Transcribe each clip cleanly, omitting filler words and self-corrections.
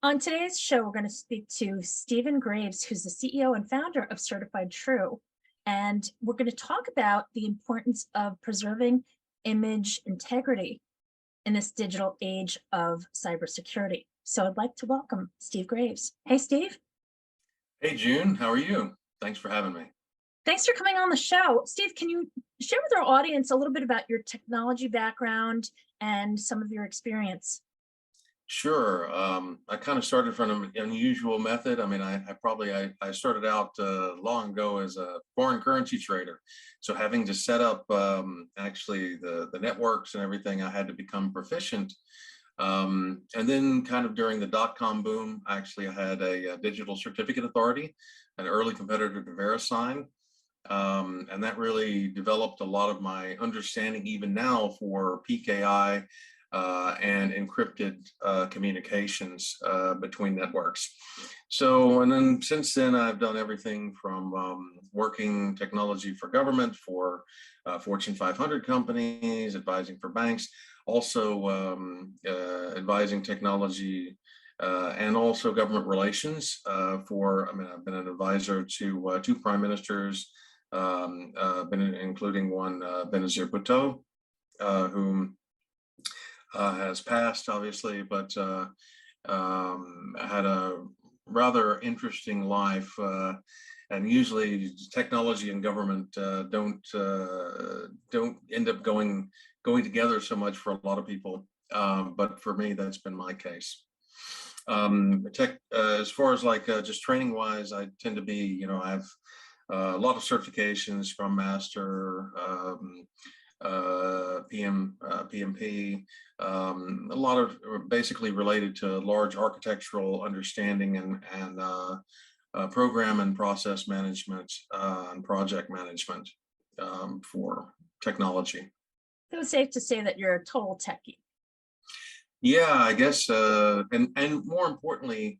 On today's show, we're going to speak to Stephen Graves, who's the CEO and founder of Certified True. And we're going to talk about the importance of preserving image integrity in this digital age of cybersecurity. So I'd like to welcome Steve Graves. Hey, Steve. Hey, June, how are you? Thanks for having me. Thanks for coming on the show. Steve, can you share with our audience a little bit about your technology background and some of your experience? Sure. I kind of started from an unusual method. I mean, I started out long ago as a foreign currency trader. So having to set up actually the networks and everything, I had to become proficient. And then kind of during the dot-com boom, actually I had a digital certificate authority, an early competitor to VeriSign. And that really developed a lot of my understanding even now for PKI and encrypted communications between networks. So, and then since then, I've done everything from working technology for government, for Fortune 500 companies, advising for banks, also advising technology and also government relations I've been an advisor to two prime ministers, including one, Benazir Bhutto, whom has passed, obviously, but had a rather interesting life. And usually, technology and government don't end up going together so much for a lot of people. But for me, that's been my case. As far as like just training wise, I tend to be, I have a lot of certifications, Scrum Master, PMP, a lot of basically related to large architectural understanding and program and process management and project management for technology. So it's safe to say that you're a total techie. Yeah, I guess, and more importantly,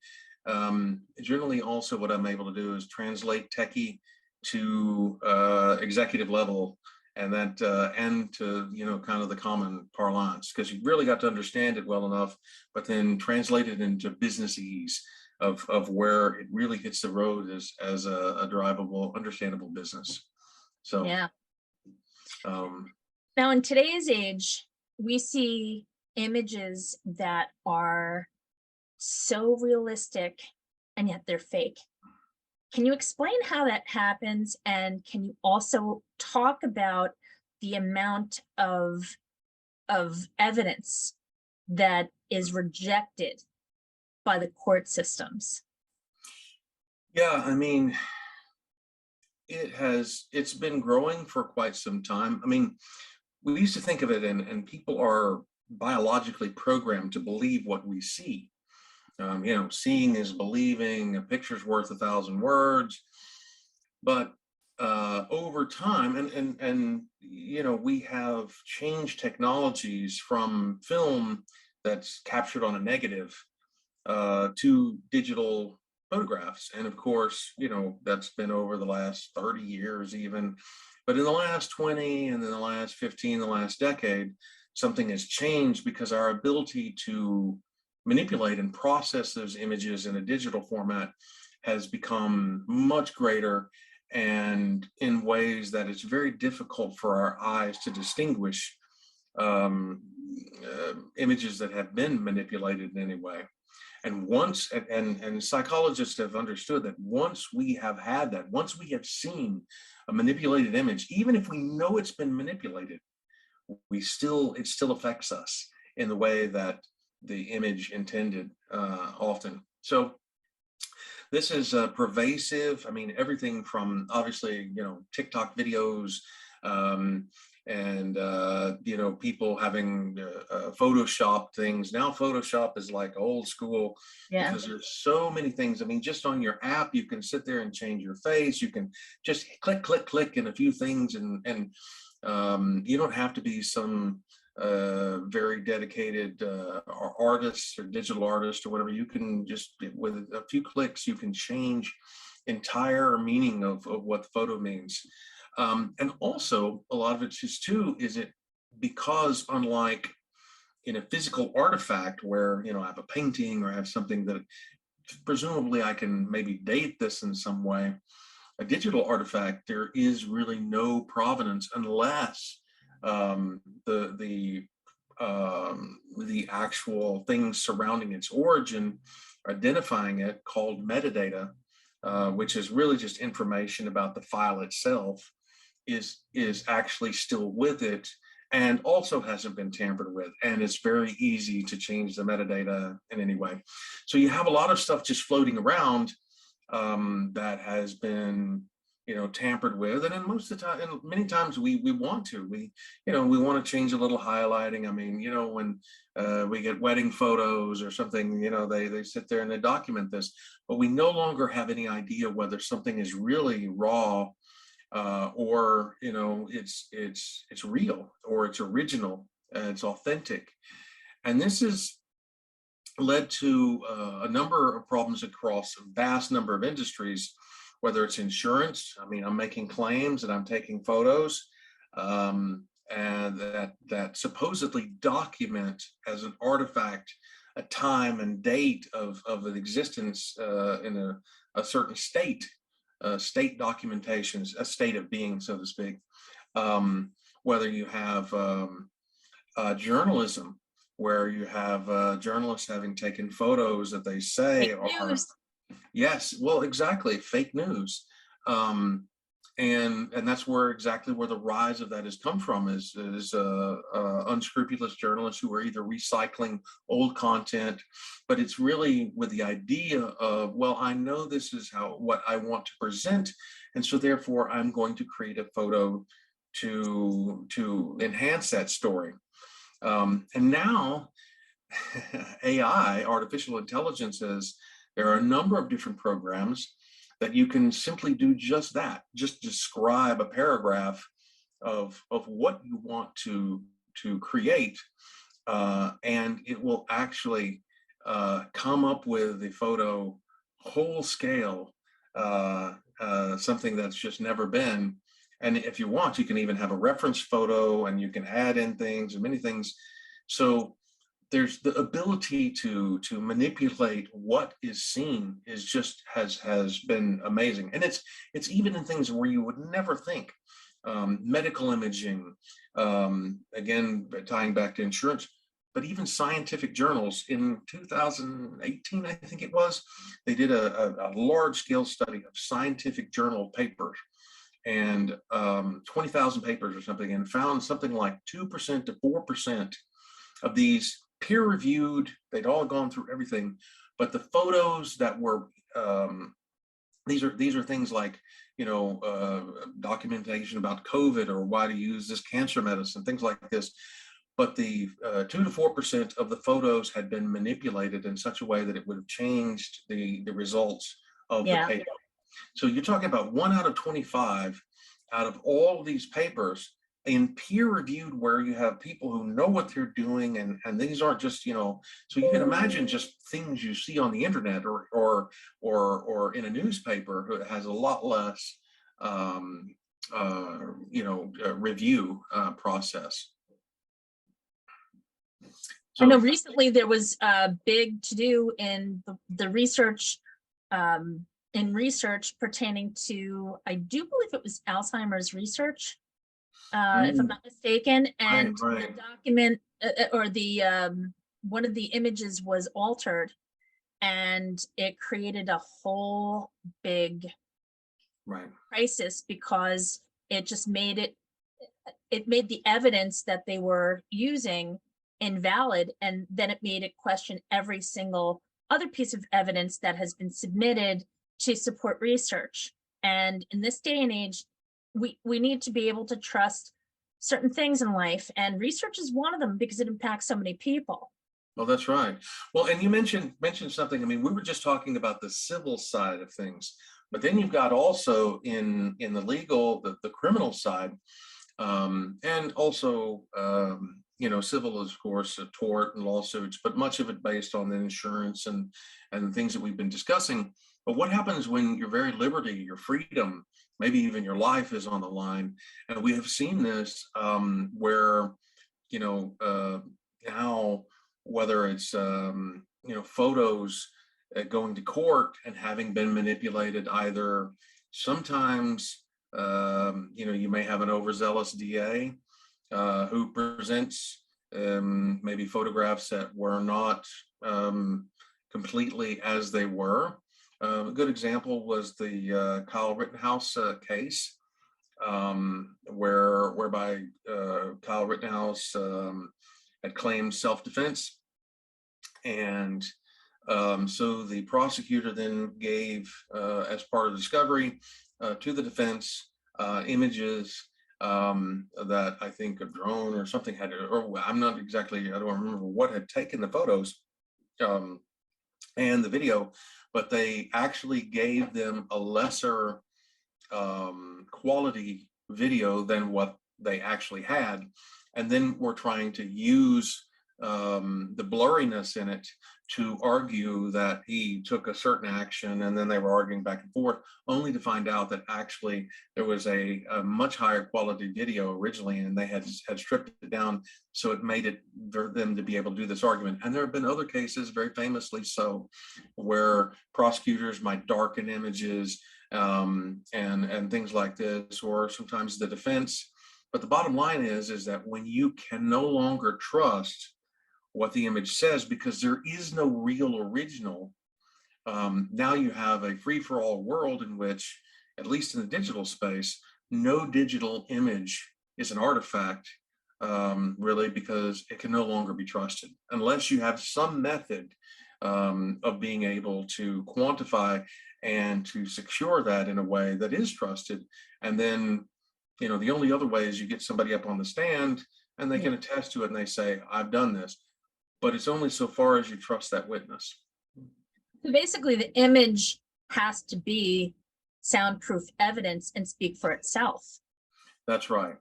generally also what I'm able to do is translate techie to executive level, and that and to kind of the common parlance, because you really got to understand it well enough, but then translate it into businessese of where it really hits the road as a drivable, understandable business. So Yeah. um, Now, in today's age, we see images that are so realistic and yet they're fake. Can you explain how that happens? And can you also talk about the amount of evidence that is rejected by the court systems? yeah, I mean, it's been growing for quite some time. I mean, we used to think of it, and people are biologically programmed to believe what we see. Seeing is believing. A picture's worth 1,000 words. But over time, and we have changed technologies from film that's captured on a negative to digital photographs. And of course, that's been over the last 30 years even. But in the last 20, and then the last 15, the last decade, something has changed because our ability to manipulate and process those images in a digital format has become much greater, and in ways that it's very difficult for our eyes to distinguish images that have been manipulated in any way. And and psychologists have understood that once we have had that, once we have seen a manipulated image, even if we know it's been manipulated, it still affects us in the way that the image intended often. So this is pervasive. I mean, everything from obviously, TikTok videos, and people having Photoshop things. Now Photoshop is like old school, Yeah. because there's so many things. I mean, just on your app, you can sit there and change your face. You can just click in a few things, and you don't have to be some very dedicated artist or digital artist or whatever. You can just, with a few clicks, you can change entire meaning of what the photo means. And also a lot of it's just too, is it because unlike in a physical artifact where, I have a painting or I have something that presumably I can maybe date this in some way. A digital artifact, there is really no provenance unless um, the the the actual things surrounding its origin, identifying it, called metadata, which is really just information about the file itself, is actually still with it and also hasn't been tampered with, and it's very easy to change the metadata in any way. So you have a lot of stuff just floating around that has been, tampered with, and then most of the time, and many times we want to, we want to change a little highlighting. I mean, when we get wedding photos or something, they sit there and they document this, but we no longer have any idea whether something is really raw, or it's real, or it's original, it's authentic. And this has led to a number of problems across a vast number of industries, whether it's insurance. I mean, I'm making claims and I'm taking photos, and that supposedly document as an artifact a time and date of an existence in a certain state, state documentations, a state of being, so to speak. Whether you have journalism, where you have journalists having taken photos that they say Fake are, news. yes, well, exactly, fake news. And that's where exactly where the rise of that has come from, is unscrupulous journalists who are either recycling old content, but it's really with the idea of, well, I know this is what I want to present, and so therefore I'm going to create a photo to enhance that story. And now AI, artificial intelligence, there are a number of different programs that you can simply do just that, just describe a paragraph of what you want to create, and it will actually come up with the photo whole scale, something that's just never been. And if you want, you can even have a reference photo, and you can add in things and many things. So there's the ability to manipulate what is seen is just has been amazing. And it's even in things where you would never think. Medical imaging, again, tying back to insurance, but even scientific journals. In 2018, I think it was, they did a large scale study of scientific journal papers, and 20,000 papers or something, and found something like 2% to 4% of these peer reviewed, they'd all gone through everything, but the photos that were, these are things like, documentation about COVID or why to use this cancer medicine, things like this. But the 2 to 4% of the photos had been manipulated in such a way that it would have changed the results of the Yeah. paper. So you're talking about 1 out of 25 out of all of these papers in peer reviewed, where you have people who know what they're doing, and these aren't just, so you can imagine just things you see on the internet, or in a newspaper, who has a lot less review process. I know So recently there was a big to do in the research, in research pertaining to, I do believe it was Alzheimer's research, if I'm not mistaken, right, and the right, document, or the one of the images was altered, and it created a whole big right. crisis, because it just made it made the evidence that they were using invalid, and then it made it question every single other piece of evidence that has been submitted to support research. And in this day and age, we need to be able to trust certain things in life, and research is one of them, because it impacts so many people. Well, that's right. Well, and you mentioned something. I mean, we were just talking about the civil side of things, but then you've got also in the legal, the criminal side, and also, civil is, of course, a tort and lawsuits, but much of it based on the insurance and the things that we've been discussing. But what happens when your very liberty, your freedom, maybe even your life is on the line? And we have seen this, where, you know, uh, now, whether it's photos going to court and having been manipulated, either sometimes you may have an overzealous DA who presents maybe photographs that were not completely as they were. A good example was the Kyle Rittenhouse case, whereby Kyle Rittenhouse had claimed self-defense, and so the prosecutor then gave, as part of discovery, to the defense images that I think a drone or something had, or I'm not exactly, I don't remember what had taken the photos um, and the video, but they actually gave them a lesser quality video than what they actually had. And then we're trying to use the blurriness in it to argue that he took a certain action, and then they were arguing back and forth, only to find out that actually there was a much higher quality video originally, and they had stripped it down, so it made it for them to be able to do this argument. And there have been other cases, very famously so, where prosecutors might darken images and things like this, or sometimes the defense. But the bottom line is that when you can no longer trust what the image says because there is no real original, now you have a free-for-all world in which, at least in the digital space, no digital image is an artifact, really, because it can no longer be trusted unless you have some method of being able to quantify and to secure that in a way that is trusted. And then, the only other way is you get somebody up on the stand and they Yeah. can attest to it and they say, I've done this, but it's only so far as you trust that witness. So basically, the image has to be soundproof evidence and speak for itself. That's right.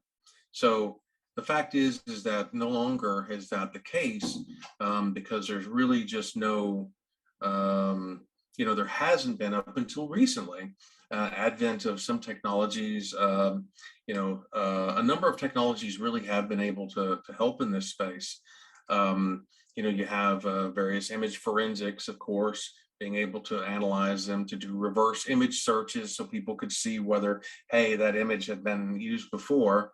So the fact is that no longer is that the case, because there's really just no, there hasn't been, up until recently, advent of some technologies. A number of technologies really have been able to help in this space. You have various image forensics, of course, being able to analyze them, to do reverse image searches so people could see whether, hey, that image had been used before,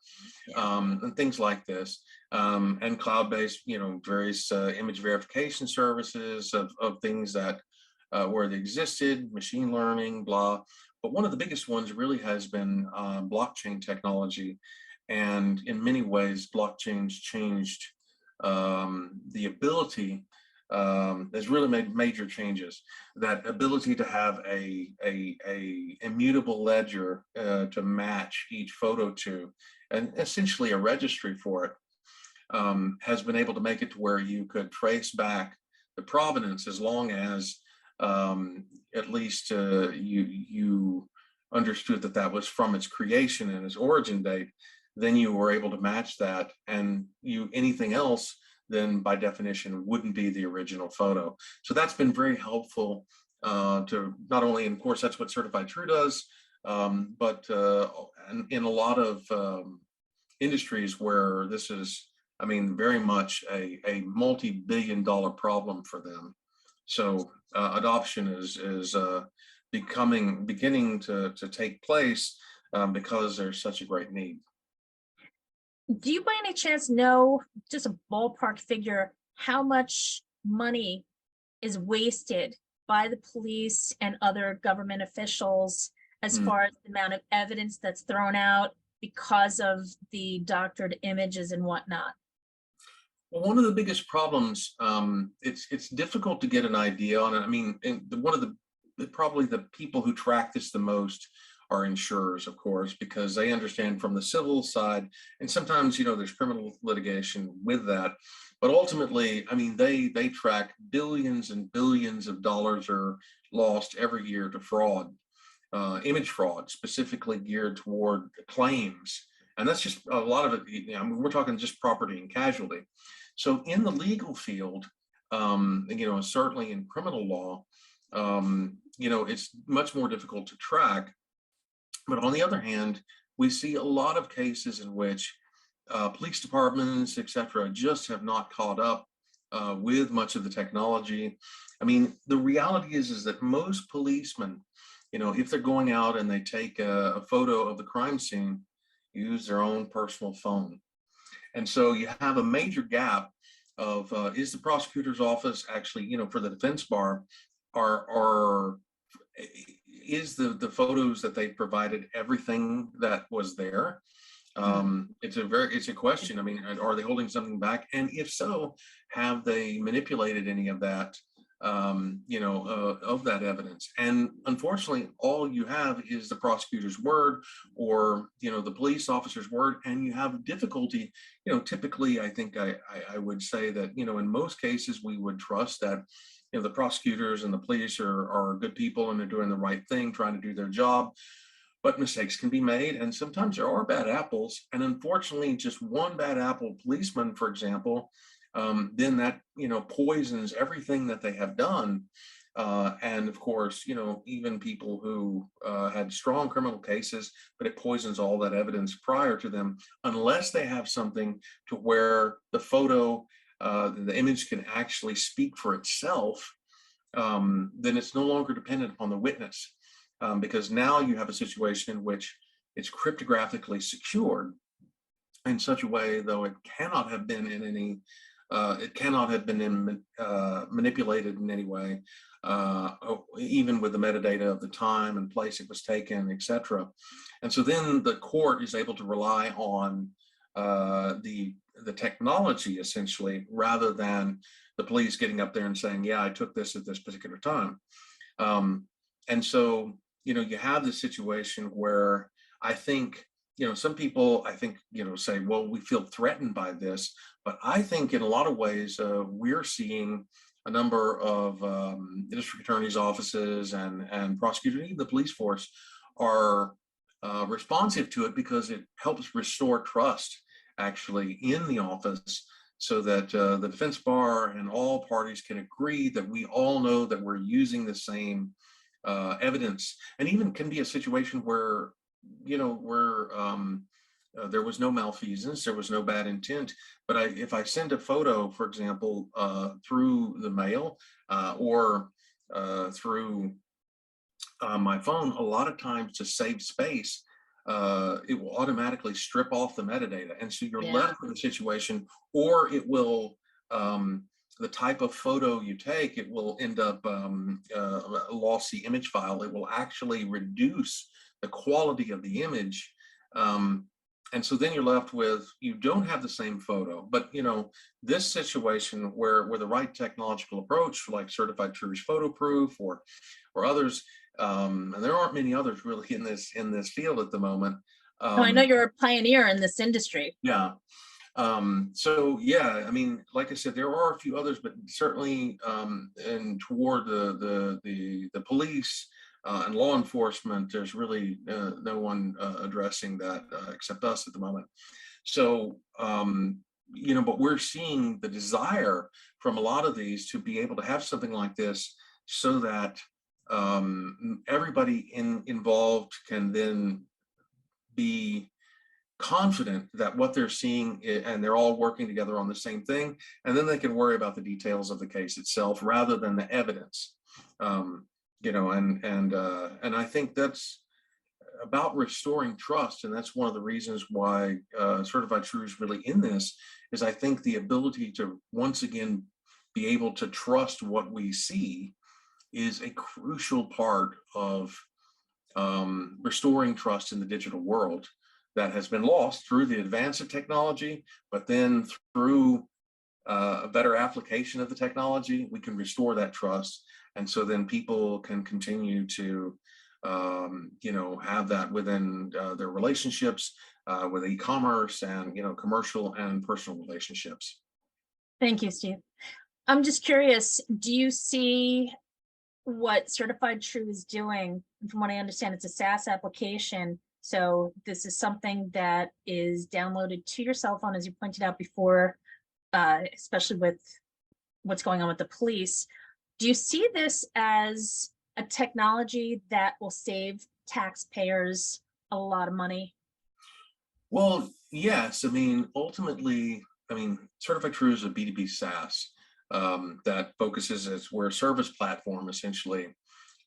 and things like this. And cloud-based, various image verification services of things that where they existed, machine learning, blah. But one of the biggest ones really has been blockchain technology. And in many ways, blockchain's changed the ability, has really made major changes. That ability to have a immutable ledger to match each photo to, and essentially a registry for it, has been able to make it to where you could trace back the provenance, as long as at least you understood that that was from its creation and its origin date. Then you were able to match that, and anything else then by definition wouldn't be the original photo. So that's been very helpful to not only, and of course that's what Certified True does, but in a lot of industries where this is, very much a multi-billion-dollar problem for them. So adoption is beginning to take place because there's such a great need. Do you by any chance know, just a ballpark figure, how much money is wasted by the police and other government officials as far as the amount of evidence that's thrown out because of the doctored images and whatnot? Well, one of the biggest problems, it's difficult to get an idea on it. One of probably the people who track this the most are insurers, of course, because they understand from the civil side, and sometimes there's criminal litigation with that. But ultimately, they track billions and billions of dollars are lost every year to fraud, image fraud, specifically geared toward claims. And that's just a lot of it. We're talking just property and casualty. So in the legal field, certainly in criminal law, it's much more difficult to track. But on the other hand, we see a lot of cases in which police departments, etc., just have not caught up with much of the technology. I mean, the reality is that most policemen, if they're going out and they take a photo of the crime scene, use their own personal phone. And so you have a major gap of is the prosecutor's office actually, for the defense bar, are is the photos that they provided everything that was there? It's a question. I mean, are they holding something back? And if so, have they manipulated any of that, of that evidence? And unfortunately, all you have is the prosecutor's word, or, the police officer's word, and you have difficulty, typically, I think I would say that, in most cases, we would trust that, the prosecutors and the police are good people and they're doing the right thing, trying to do their job. But mistakes can be made, and sometimes there are bad apples. And unfortunately, just one bad apple policeman, for example, then that poisons everything that they have done. And of course, even people who had strong criminal cases, but it poisons all that evidence prior to them, unless they have something to where the photo, the image can actually speak for itself. Then it's no longer dependent upon the witness. Because now you have a situation in which it's cryptographically secured in such a way, though it cannot have been manipulated in any way, even with the metadata of the time and place it was taken, etc. And so then the court is able to rely on the technology, essentially, rather than the police getting up there and saying, yeah, I took this at this particular time. And so, you have this situation where I think, some people, I think, say, well, we feel threatened by this. But I think in a lot of ways, we're seeing a number of district attorneys' offices and prosecutors, even the police force, are responsive to it because it helps restore trust, actually, in the office, so that the defense bar and all parties can agree that we all know that we're using the same evidence. And even can be a situation where, there was no malfeasance, there was no bad intent. But if I send a photo, for example, through the mail or through my phone, a lot of times to save space, it will automatically strip off the metadata. And so you're left with a situation, or it will, the type of photo you take, it will end up a lossy image file. It will actually reduce the quality of the image. And so then you're left with, you don't have the same photo. But this situation where the right technological approach, like certified truth photo proof or others, and there aren't many others really in this field at the moment. No, I know you're a pioneer in this industry. Yeah. So yeah, I mean, like I said, there are a few others, but certainly and toward the police and law enforcement, there's really no one addressing that except us at the moment. So but we're seeing the desire from a lot of these to be able to have something like this, so that everybody involved can then be confident that what they're seeing, and they're all working together on the same thing, and then they can worry about the details of the case itself rather than the evidence. And I think that's about restoring trust, and that's one of the reasons why certified true is really in this. Is I think the ability to once again be able to trust what we see is a crucial part of restoring trust in the digital world that has been lost through the advance of technology. But then through a better application of the technology, we can restore that trust. And so then people can continue to have that within their relationships with e-commerce and commercial and personal relationships. Thank you, Steve. I'm just curious, do you see what Certified True is doing? From what I understand, it's a SaaS application. So this is something that is downloaded to your cell phone, as you pointed out before, especially with what's going on with the police. Do you see this as a technology that will save taxpayers a lot of money? Well, yes. I mean, ultimately, I mean, Certified True is a B2B SaaS that focuses as we're a service platform essentially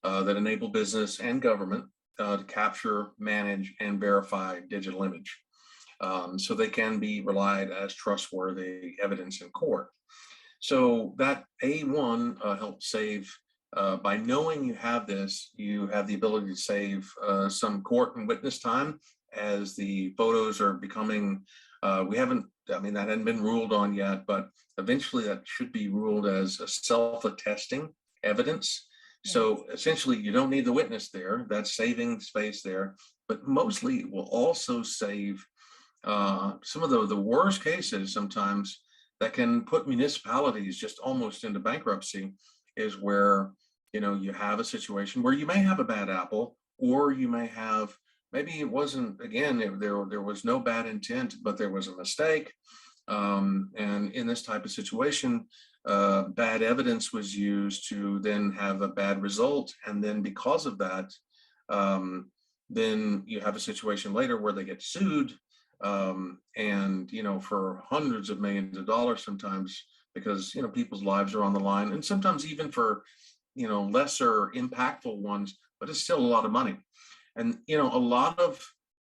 that enable business and government to capture, manage, and verify digital image. So they can be relied as trustworthy evidence in court. So that A1 helps save, by knowing you have this, you have the ability to save some court and witness time as the photos are becoming, we haven't, I mean, that hadn't been ruled on yet, but eventually that should be ruled as a self-attesting evidence. Yes. So essentially you don't need the witness there, that's saving space there, but mostly it will also save some of the worst cases sometimes that can put municipalities just almost into bankruptcy is where you have a situation where you may have a bad apple or you may have maybe it wasn't again there was no bad intent but there was a mistake and in this type of situation bad evidence was used to then have a bad result and then because of that um, then you have a situation later where they get sued and for hundreds of millions of dollars sometimes because people's lives are on the line and sometimes even for lesser impactful ones but it's still a lot of money and a lot of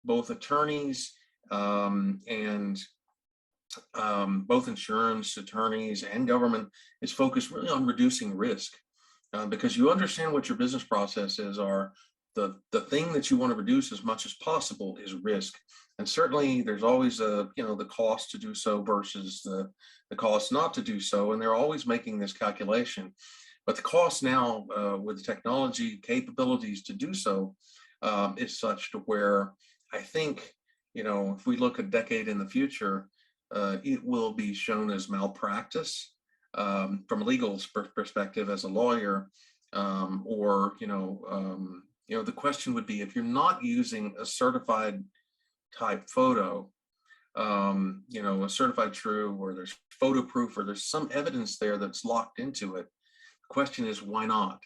both attorneys and both insurance attorneys and government is focused really on reducing risk because you understand what your business processes are. The thing that you want to reduce as much as possible is risk. And certainly there's always the cost to do so versus the cost not to do so. And they're always making this calculation. But the cost now with the technology capabilities to do so is such to where I think, if we look a decade in the future, it will be shown as malpractice from a legal perspective as a lawyer, or the question would be if you're not using a certified type photo, a certified true, or there's photo proof, or there's some evidence there that's locked into it. The question is why not?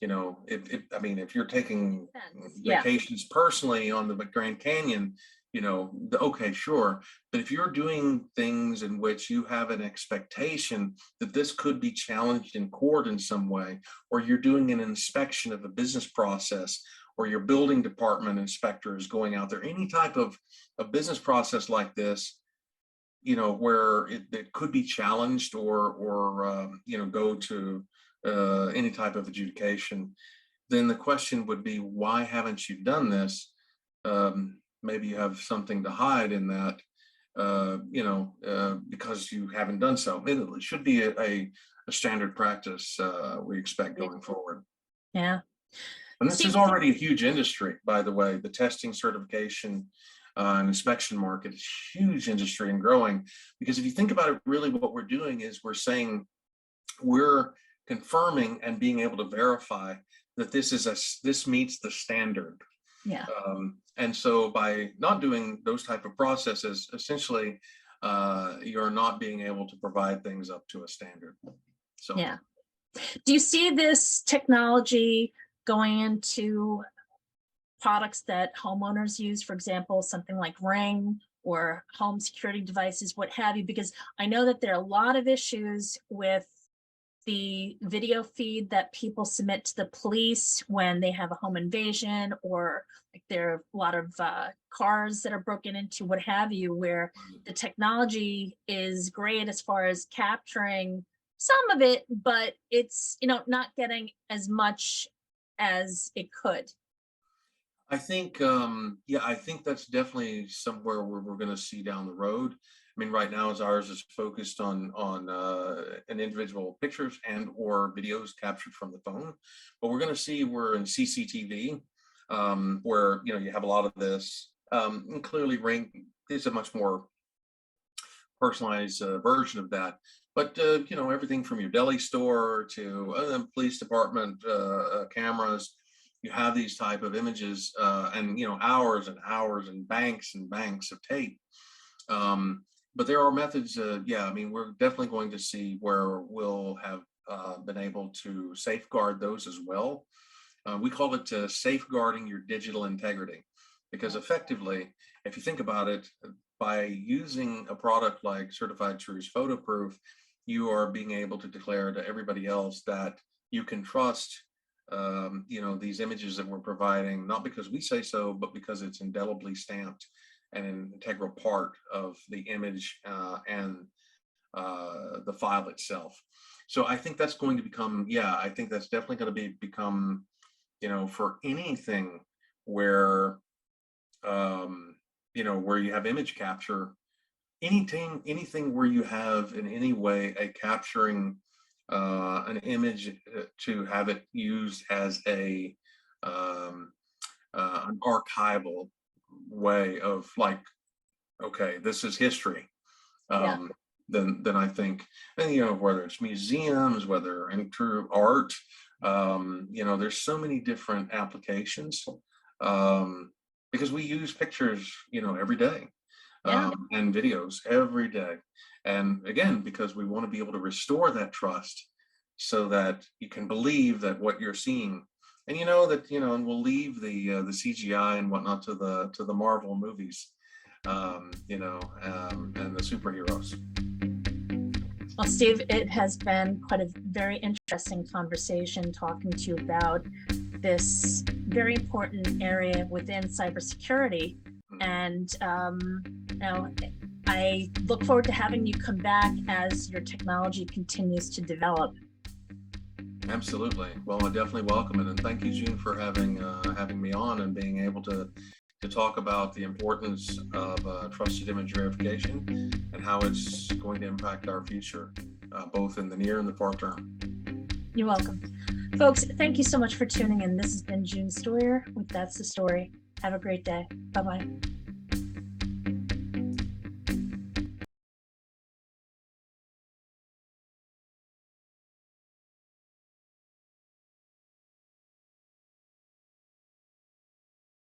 If I mean, if you're taking Sense. Yeah. vacations personally on the Grand Canyon, okay, sure. But if you're doing things in which you have an expectation that this could be challenged in court in some way, or you're doing an inspection of a business process, or your building department inspector is going out there, any type of a business process like this, where it could be challenged or go to any type of adjudication, then the question would be, why haven't you done this? Maybe you have something to hide in that, because you haven't done so. It should be a standard practice we expect Yeah. going forward. Yeah. And this is Steve, already a huge industry, by the way. The testing, certification, and inspection market is huge industry and growing. Because if you think about it, really what we're doing is we're saying we're confirming and being able to verify that this meets the standard. yeah. And so by not doing those type of processes, essentially, you're not being able to provide things up to a standard. So Yeah. Do you see this technology going into products that homeowners use, for example, something like Ring or home security devices, what have you? Because I know that there are a lot of issues with the video feed that people submit to the police when they have a home invasion, or like there are a lot of cars that are broken into, what have you, where the technology is great as far as capturing some of it, but it's not getting as much as it could. I think, yeah, I think that's definitely somewhere where we're going to see down the road. I mean, right now, as ours is focused on an individual pictures and or videos captured from the phone, but we're going to see we're in CCTV, where you have a lot of this. And clearly, Ring is a much more personalized version of that. But everything from your deli store to police department cameras, you have these type of images and hours and hours and banks of tape. But there are methods. Yeah, I mean, we're definitely going to see where we'll have been able to safeguard those as well. We call it safeguarding your digital integrity, because effectively, if you think about it, by using a product like Certified True's photo proof, you are being able to declare to everybody else that you can trust, these images that we're providing, not because we say so, but because it's indelibly stamped and an integral part of the image and the file itself. So I think that's going to become, yeah, I think that's definitely going to become, for anything where, where you have image capture, anything where you have in any way a capturing an image to have it used as an archival way of like, okay, this is history. Yeah, um, then I think, and whether it's museums, whether and through art, there's so many different applications, um, because we use pictures, every day, yeah. and videos every day. And again, because we want to be able to restore that trust so that you can believe that what you're seeing, and and we'll leave the CGI and whatnot to the Marvel movies, and the superheroes. Well, Steve, it has been quite a very interesting conversation talking to you about this very important area within cybersecurity. And I look forward to having you come back as your technology continues to develop. Absolutely. Well, I definitely welcome it, and thank you, June, for having me on and being able to talk about the importance of trusted image verification and how it's going to impact our future, both in the near and the far term. You're welcome. Folks, thank you so much for tuning in. This has been June Stoyer with That's the Story. Have a great day. Bye-bye.